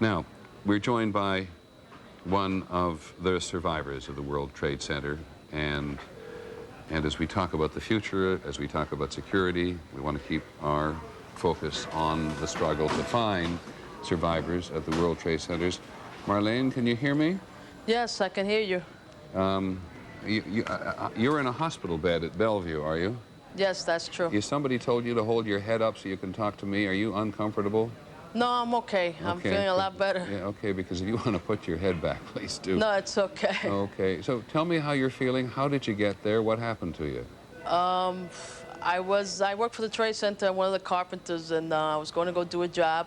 Now, we're joined by one of the survivors of the World Trade Center, and as we talk about the future, as we talk about security, we want to keep our focus on the struggle to find survivors of the World Trade Centers. Marlene, can you hear me? Yes, I can hear you. You're in a hospital bed at Bellevue, are you? Yes, that's true. If somebody told you to hold your head up so you can talk to me, are you uncomfortable? No, I'm okay. I'm feeling a lot better. Yeah, okay, because if you want to put your head back, please do. No, it's okay. Okay, so tell me how you're feeling. How did you get there? What happened to you? I worked for the Trade Center, one of the carpenters, and I was going to go do a job.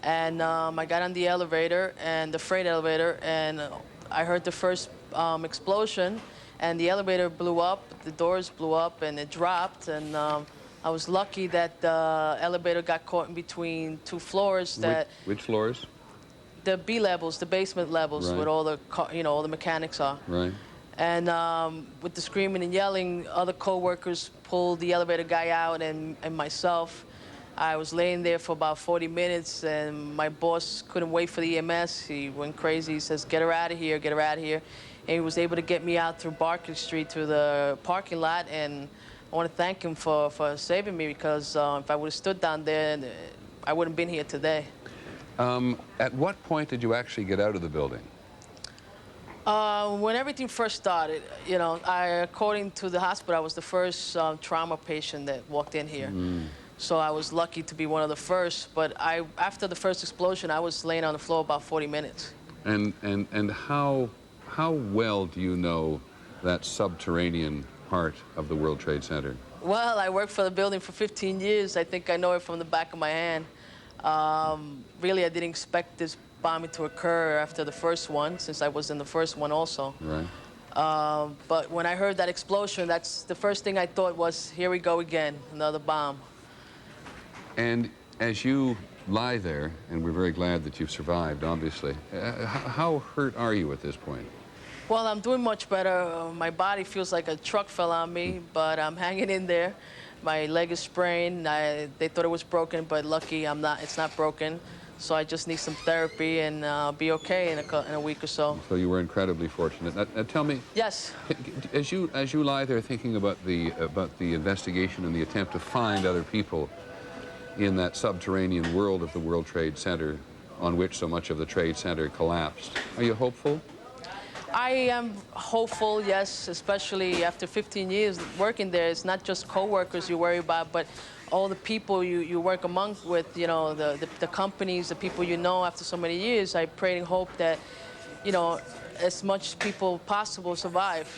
And I got on the elevator, and the freight elevator, and I heard the first explosion, and the elevator blew up, the doors blew up, and it dropped. And I was lucky that the elevator got caught in between two floors. Which floors? The B levels, the basement levels, right. where all the all the mechanics are. Right. And with the screaming and yelling, other co-workers pulled the elevator guy out, and myself. I was laying there for about 40 minutes, and my boss couldn't wait for the EMS. He went crazy. He says, "Get her out of here, get her out of here." And he was able to get me out through Barkley Street to the parking lot, and I want to thank him for saving me, because if I would have stood down there, I wouldn't have been here today. At what point did you actually get out of the building? When everything first started, according to the hospital, I was the first trauma patient that walked in here. So I was lucky to be one of the first, but after the first explosion, I was laying on the floor about 40 minutes. And how well do you know that subterranean part of the World Trade Center? Well, I worked for the building for 15 years. I think I know it from the back of my hand. Really, I didn't expect this bombing to occur after the first one, since I was in the first one also. Right. But when I heard that explosion, that's the first thing I thought was, here we go again, another bomb. And as you lie there, and we're very glad that you've survived, obviously, how hurt are you at this point? Well, I'm doing much better. My body feels like a truck fell on me, but I'm hanging in there. My leg is sprained. They thought it was broken, but lucky it's not broken. So I just need some therapy, and I'll be okay in a week or so. So you were incredibly fortunate. Now tell me. Yes. As you lie there thinking about the investigation and the attempt to find other people in that subterranean world of the World Trade Center, on which so much of the Trade Center collapsed, are you hopeful? I am hopeful, yes, especially after 15 years working there. It's not just co-workers you worry about, but all the people you work among with, the companies, the people you know after so many years. I pray and hope that, as much people possible survive.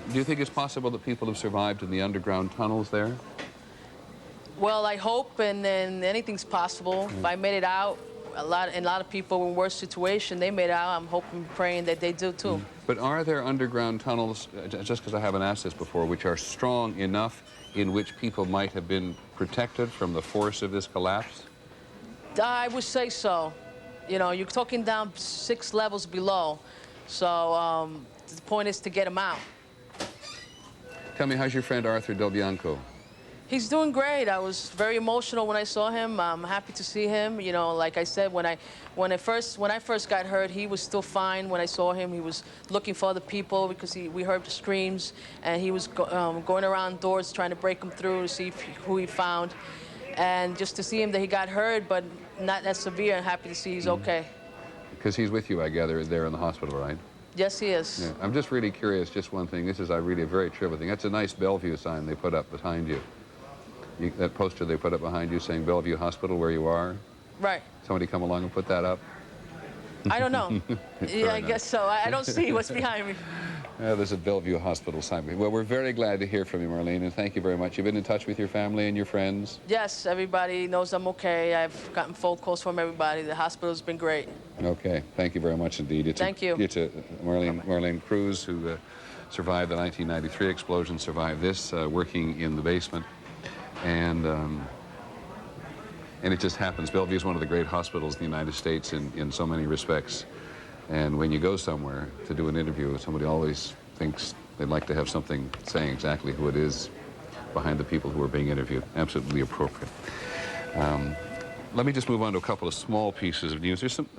Do you think it's possible that people have survived in the underground tunnels there? Well, I hope, and then anything's possible. If I made it out, a lot of people in worse situation, they made it out. I'm hoping, praying that they do too. But are there underground tunnels, just because I haven't asked this before, which are strong enough in which people might have been protected from the force of this collapse? I would say so. You're talking down 6 levels below. So the point is to get them out. Tell me, how's your friend Arthur Del Bianco? He's doing great. I was very emotional when I saw him. I'm happy to see him. Like I said, when I first got hurt, he was still fine. When I saw him, he was looking for other people, because we heard the screams, and he was going around doors trying to break them through to see who he found. And just to see him that he got hurt, but not that severe, and happy to see he's okay. Because he's with you, I gather, there in the hospital, right? Yes, he is. Yeah. I'm just really curious, just one thing. This is really a very trivial thing. That's a nice Bellevue sign they put up behind you. That poster they put up behind you saying Bellevue Hospital, where you are? Right. Somebody come along and put that up? I don't know. Yeah, I guess so. I don't see what's behind me. There's a Bellevue Hospital sign. Well, we're very glad to hear from you, Marlene, and thank you very much. You've been in touch with your family and your friends? Yes, everybody knows I'm okay. I've gotten phone calls from everybody. The hospital's been great. Okay. Thank you very much indeed. Thank you. To Marlene Cruz, who survived the 1993 explosion, survived this, working in the basement. And it just happens. Bellevue is one of the great hospitals in the United States in so many respects. And when you go somewhere to do an interview, somebody always thinks they'd like to have something saying exactly who it is behind the people who are being interviewed. Absolutely appropriate. Let me just move on to a couple of small pieces of news. There's some